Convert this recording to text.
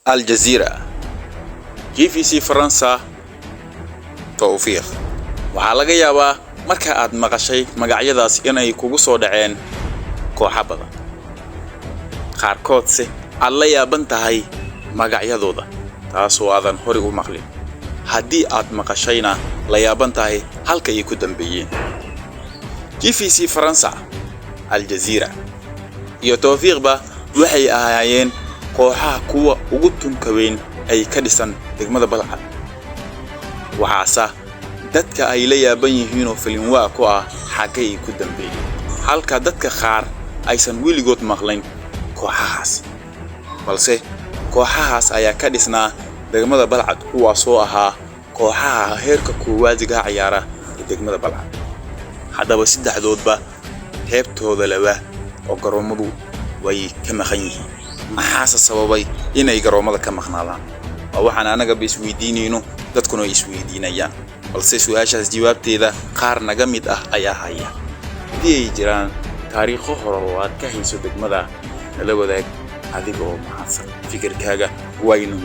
الجزيرة GVC فرنسا توفيق waxaa laga yaabaa marka aad maqashay magacyadaas inay kugu soo dhaceen kooxo badan qaarkood si aad la yaaban tahay magacyadooda taasoo aadan hore u maqlin haddii aad maqashayna la yaaban tahay halka ay ku dambeeyeen GVC فرنسا الجزيرة iyo tawfiiqba waxay ahaayeen kooxaha kuwa ugu tunka weyn ay ka dhisan degmada Balcad waxaasa dadka ay la yaaban yihiin oo filin waa ku ah xagay ku dambeeyay halka dadka qaar aysan wiligood maqlayn kooxahaas balse kooxahaas ayaa ka dhisnaa degmada Balcad kuwaasoo ahaa kooxaha heerka koowaadiga ciyaara degmada Balcad haddaba saddexdoodba heebtooda laba oo garoomadu way ka maqan yihiin maxaa sababay inay garoomada ka maqnaadaan waxaan anaga isweydiinayno dadkuna isweydiinayaan balse su'aashaas jawaabteeda qaar naga mid ah ayaa haya hadii ay jiraan taariikho hore oo aad ka hayso degmada la wadaag adigoo mahadsan fikirkaaga waynu